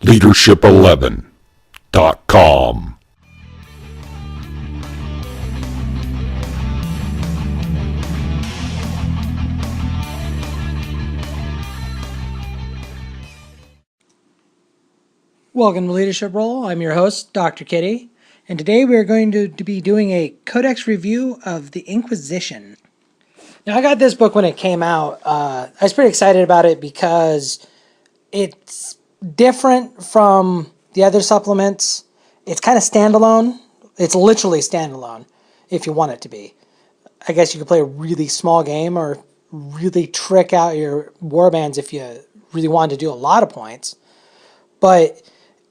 Leadership11.com. Welcome to Leadership Role. I'm your host, Dr. Kitty, and today we are going to be doing a Codex review of the Inquisition. Now, I got this book when it came out. I was pretty excited about it because it's different from the other supplements. It's kind of standalone. It's literally standalone if you want it to be. I guess you could play a really small game or really trick out your warbands if you really wanted to do a lot of points. But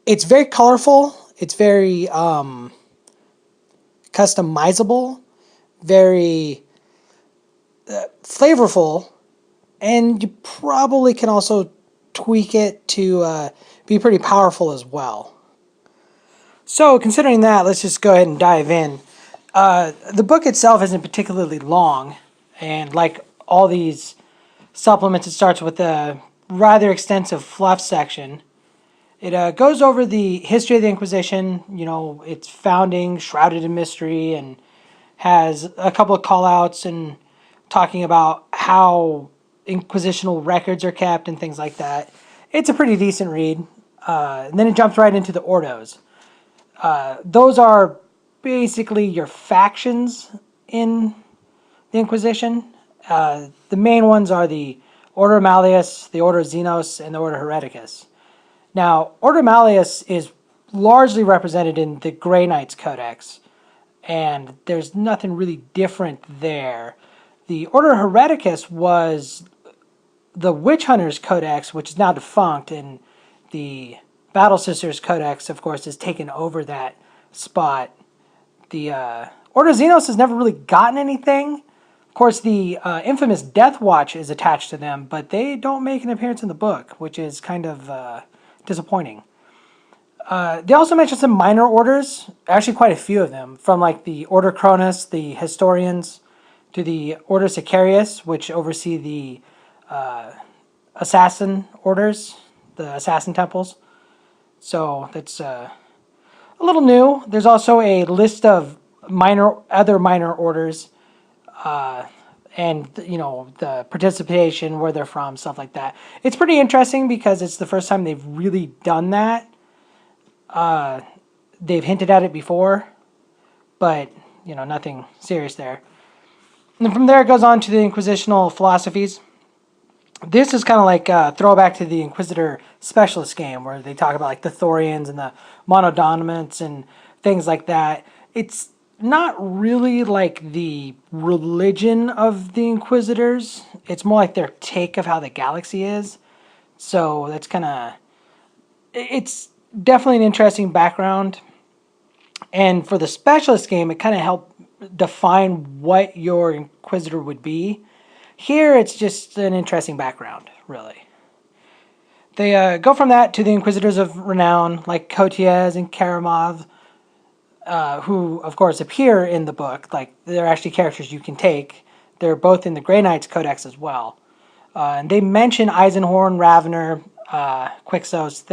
it's very colorful. It's very customizable, very flavorful, and you probably can also tweak it to be pretty powerful as well. So considering that, let's just go ahead and dive in. The book itself isn't particularly long, and like all these supplements, it starts with a rather extensive fluff section. It goes over the history of the Inquisition, its founding, shrouded in mystery, and has a couple of call-outs and talking about how Inquisitional records are kept and things like that. It's a pretty decent read. And then it jumps right into the Ordos. Those are basically your factions in the Inquisition. The main ones are the Order Malleus, the Order Xenos, and the Order Hereticus. Now, Order Malleus is largely represented in the Grey Knights Codex, and there's nothing really different there. The Order Hereticus was the Witch Hunters Codex, which is now defunct, and the Battle Sisters Codex, of course, has taken over that spot. The Order Xenos has never really gotten anything. Of course, the infamous Death Watch is attached to them, but they don't make an appearance in the book, which is kind of disappointing. They also mentioned some minor orders, actually quite a few of them, from like the Order Cronus, the Historians, to the Order Sicarius, which oversee the assassin orders, the assassin temples. So that's a little new. There's also a list of other minor orders, and the participation, where they're from, stuff like that. It's pretty interesting because it's the first time they've really done that. They've hinted at it before, but nothing serious there. And then from there it goes on to the Inquisitional philosophies. This is kind of like a throwback to the Inquisitor Specialist game, where they talk about like the Thorians and the Monodominants and things like that. It's not really like the religion of the Inquisitors. It's more like their take of how the galaxy is. So that's kind of... It's definitely an interesting background. And for the Specialist game, it kind of helped define what your Inquisitor would be. Here, it's just an interesting background, really. They go from that to the Inquisitors of Renown, like Kotiez and Karamov, who, of course, appear in the book. Like, they're actually characters you can take. They're both in the Grey Knights Codex as well. And they mention Eisenhorn, Ravener, Quixos,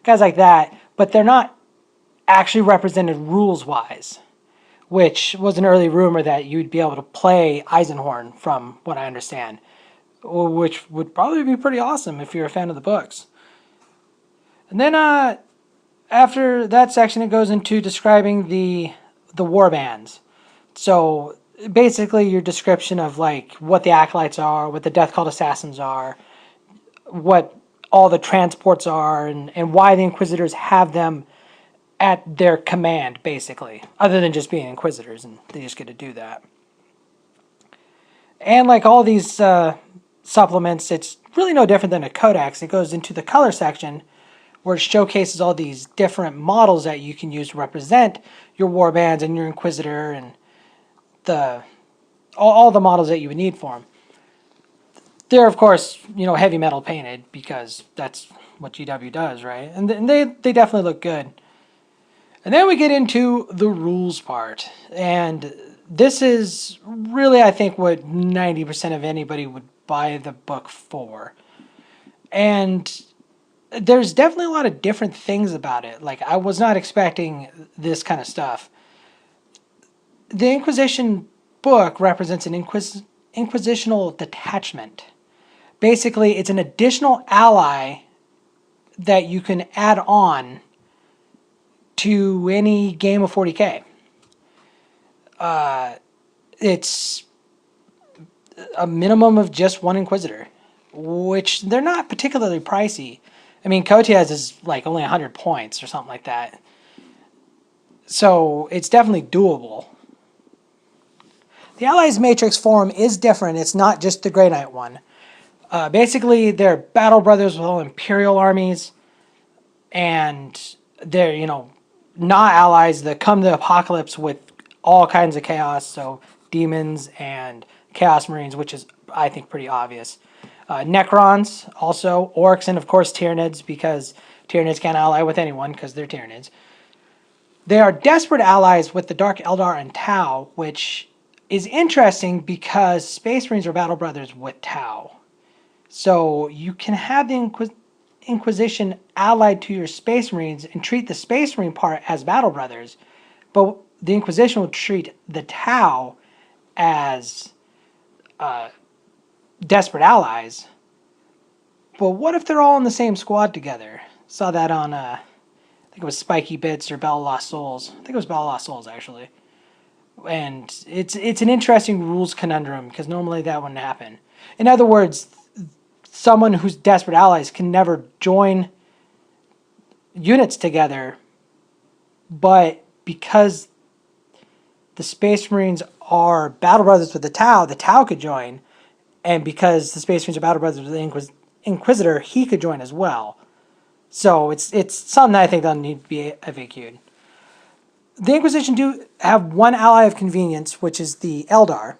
guys like that, but they're not actually represented rules-wise, which was an early rumor that you'd be able to play Eisenhorn, from what I understand, which would probably be pretty awesome if you're a fan of the books. And then after that section, it goes into describing the warbands. So basically your description of like what the Acolytes are, what the Death Cult Assassins are, what all the transports are, and why the Inquisitors have them at their command, basically, other than just being Inquisitors, and they just get to do that. And like all these supplements, it's really no different than a Codex. It goes into the color section, where it showcases all these different models that you can use to represent your warbands and your Inquisitor, and all the models that you would need for them. They're, of course, heavy metal painted, because that's what GW does, right? And they definitely look good. And then we get into the rules part. And this is really, I think, what 90% of anybody would buy the book for. And there's definitely a lot of different things about it. Like, I was not expecting this kind of stuff. The Inquisition book represents an inquisitional detachment. Basically, it's an additional ally that you can add on to any game of 40k. It's a minimum of just one Inquisitor, which they're not particularly pricey. I mean, Codex is like only 100 points or something like that. So it's definitely doable. The Allies Matrix form is different. It's not just the Grey Knight one. Basically, they're battle brothers with all Imperial armies, and they're, not allies that come to the apocalypse with all kinds of chaos, so demons and Chaos Marines, which is, I think, pretty obvious. Necrons, also, Orcs, and of course Tyranids, because Tyranids can't ally with anyone because they're Tyranids. They are desperate allies with the Dark Eldar and Tau, which is interesting because Space Marines are battle brothers with Tau. So you can have the Inquisition allied to your Space Marines and treat the Space Marine part as battle brothers, but the Inquisition will treat the Tau as desperate allies. But what if they're all in the same squad together? Saw that on, I think it was Spiky Bits or Battle Lost Souls. I think it was Battle Lost Souls, actually. And it's an interesting rules conundrum, because normally that wouldn't happen. In other words, someone who's desperate allies can never join units together, but because the Space Marines are battle brothers with the Tau could join, and because the Space Marines are battle brothers with the Inquisitor, he could join as well. So it's something that I think that'll need to be FAQ'd. The Inquisition do have one ally of convenience, which is the Eldar.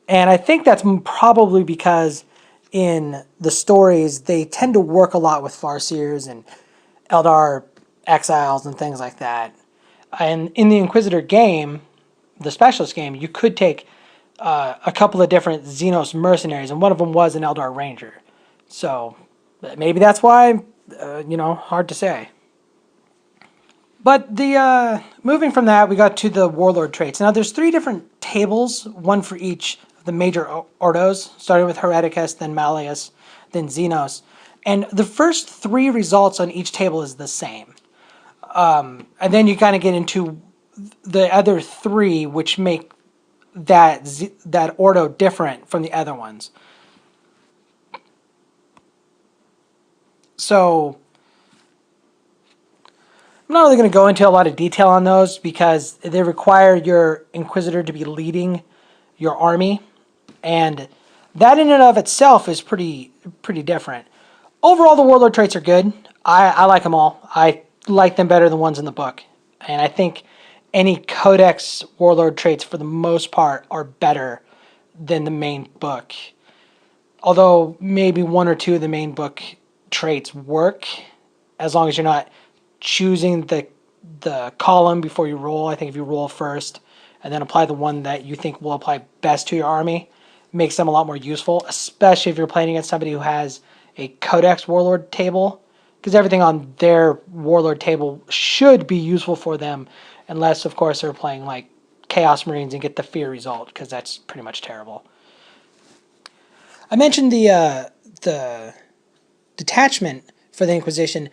And I think that's probably because in the stories, they tend to work a lot with Farseers and Eldar exiles and things like that. And in the Inquisitor game, the Specialist game, you could take a couple of different Xenos mercenaries, and one of them was an Eldar Ranger. So maybe that's why, hard to say. But the moving from that, we got to the Warlord traits. Now, there's 3 different tables, one for each of the major Ordos, starting with Hereticus, then Malleus, then Xenos. And the first 3 results on each table is the same. And then you kind of get into the other 3, which make that Ordo different from the other ones. So I'm not really going to go into a lot of detail on those because they require your Inquisitor to be leading your army, and that in and of itself is pretty different. Overall, the Warlord traits are good. I like them all. I like them better than ones in the book, and I think any Codex Warlord traits, for the most part, are better than the main book. Although maybe 1 or 2 of the main book traits work, as long as you're not choosing the column before you roll. I think if you roll first and then apply the one that you think will apply best to your army, makes them a lot more useful, especially if you're playing against somebody who has a Codex Warlord table, because everything on their Warlord table should be useful for them, unless, of course, they're playing like Chaos Marines and get the fear result, because that's pretty much terrible. I mentioned the detachment for the Inquisition.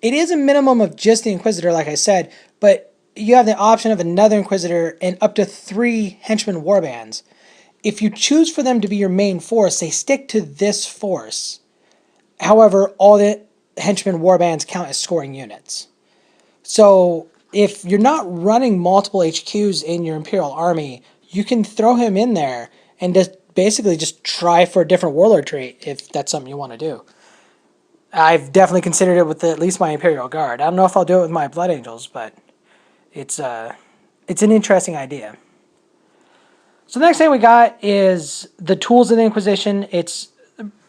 It is a minimum of just the Inquisitor, like I said, but you have the option of another Inquisitor and up to 3 Henchman warbands. If you choose for them to be your main force, they stick to this force. However, all the Henchman warbands count as scoring units. So if you're not running multiple HQs in your Imperial army, you can throw him in there and basically just try for a different Warlord trait if that's something you want to do. I've definitely considered it with at least my Imperial Guard. I don't know if I'll do it with my Blood Angels, but it's an interesting idea. So the next thing we got is the tools of the Inquisition. It's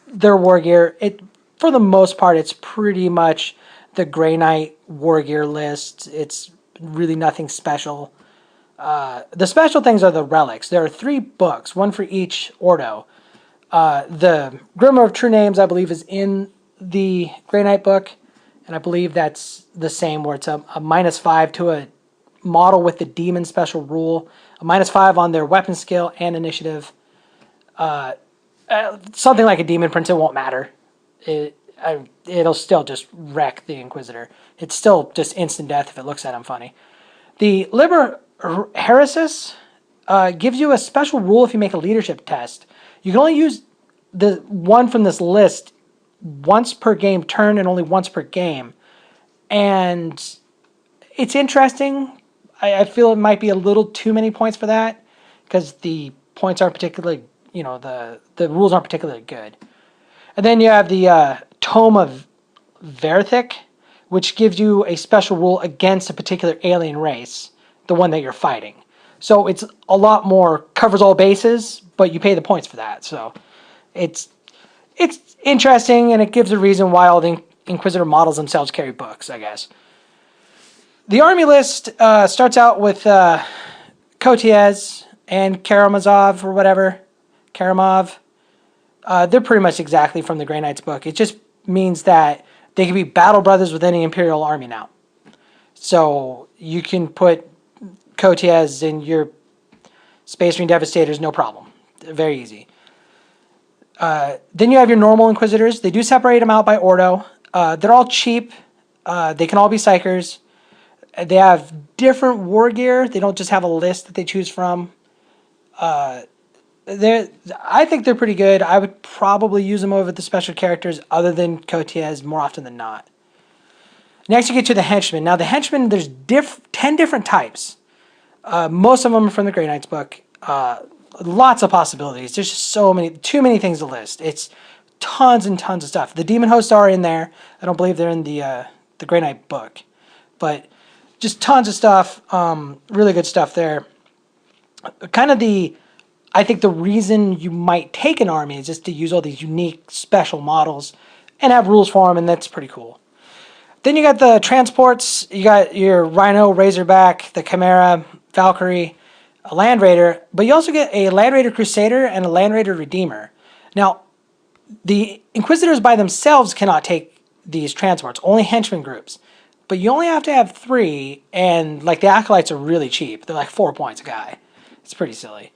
their war gear. For the most part, it's pretty much the Grey Knight war gear list. It's really nothing special. The special things are the relics. There are 3 books, one for each Ordo. The Grimoire of True Names, I believe, is in the Grey Knight book, and I believe that's the same where it's a -5 to a model with the demon special rule, a -5 on their weapon skill and initiative. Something like a demon prince, it won't matter. It'll still just wreck the Inquisitor. It's still just instant death if it looks at him funny. The Liber Heresis gives you a special rule if you make a leadership test. You can only use the one from this list once per game turn and only once per game. And it's interesting. I feel it might be a little too many points for that because the points aren't particularly, the rules aren't particularly good. And then you have the Tome of Verthic, which gives you a special rule against a particular alien race, the one that you're fighting. So it's a lot more, covers all bases, but you pay the points for that. So it's interesting, and it gives a reason why all the Inquisitor models themselves carry books, I guess. The army list starts out with Kotiez and Karamazov or whatever. Karamov. They're pretty much exactly from the Grey Knight's book. It just means that they can be battle brothers with any Imperial army now. So you can put Kotiez in your Space Marine Devastators, no problem. Very easy. Then you have your normal Inquisitors. They do separate them out by Ordo. They're all cheap. They can all be Psychers. They have different war gear. They don't just have a list that they choose from. I think they're pretty good. I would probably use them over the special characters other than Kotiez more often than not. Next you get to the Henchmen. Now the Henchmen, there's 10 different types. Most of them are from the Grey Knight's book. Lots of possibilities. There's just too many things to list. It's tons and tons of stuff. The Demon Hosts are in there. I don't believe they're in the Grey Knight book. But just tons of stuff. Really good stuff there. I think the reason you might take an army is just to use all these unique special models and have rules for them, and that's pretty cool. Then you got the transports. You got your Rhino, Razorback, the Chimera, Valkyrie, a Land Raider, but you also get a Land Raider Crusader and a Land Raider Redeemer. Now, the Inquisitors by themselves cannot take these transports, only henchmen groups. But you only have to have 3, and like the Acolytes are really cheap. They're like 4 points a guy. It's pretty silly.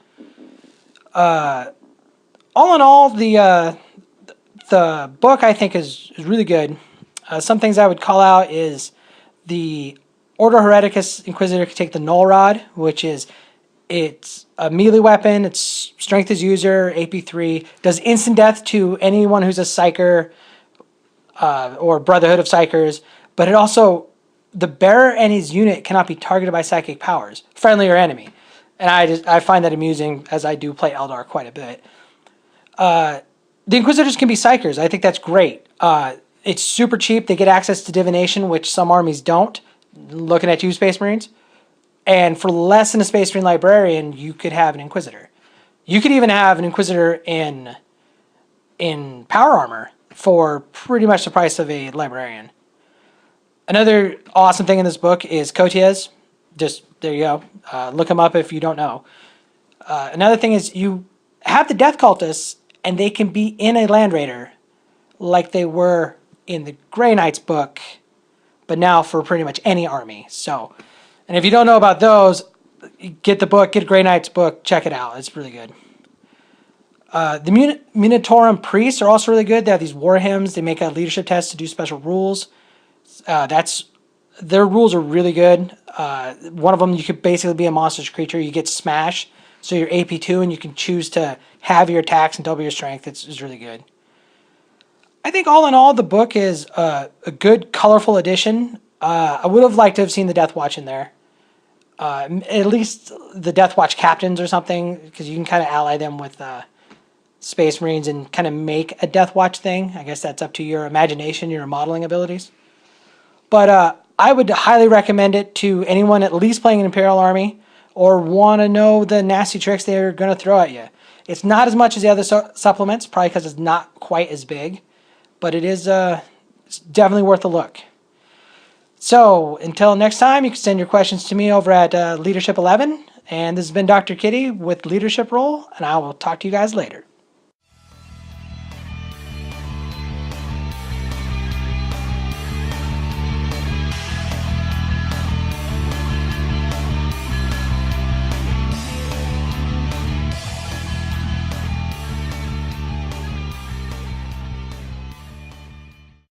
All in all, the book I think is really good. Some things I would call out is the Ordo Hereticus Inquisitor can take the Null Rod, which is it's a melee weapon. Its strength is user, AP3, does instant death to anyone who's a Psyker or Brotherhood of Psychers. But it also, the bearer and his unit cannot be targeted by psychic powers, friendly or enemy. And I find that amusing as I do play Eldar quite a bit. The Inquisitors can be Psychers. I think that's great. It's super cheap. They get access to Divination, which some armies don't. Looking at you, Space Marines. And for less than a Space Marine Librarian, you could have an Inquisitor. You could even have an Inquisitor in Power Armor for pretty much the price of a Librarian. Another awesome thing in this book is Kotiez. Just, there you go. Look them up if you don't know. Another thing is you have the Death Cultists, and they can be in a Land Raider like they were in the Grey Knight's book, but now for pretty much any army. So, and if you don't know about those, get the book, get Grey Knight's book, check it out. It's really good. The Munitorum Priests are also really good. They have these war hymns. They make a leadership test to do special rules. Their rules are really good. One of them, you could basically be a monstrous creature. You get Smash, so you're AP2, and you can choose to have your attacks and double your strength. It's really good. I think all in all, the book is a good, colorful edition. I would have liked to have seen the Death Watch in there. At least the Death Watch captains or something, because you can kind of ally them with Space Marines and kind of make a Death Watch thing. I guess that's up to your imagination, your modeling abilities. But I would highly recommend it to anyone at least playing an Imperial Army or want to know the nasty tricks they're going to throw at you. It's not as much as the other supplements, probably because it's not quite as big, but it is it's definitely worth a look. So until next time, you can send your questions to me over at Leadership 11, and this has been Dr. Kitty with Leadership Role, and I will talk to you guys later.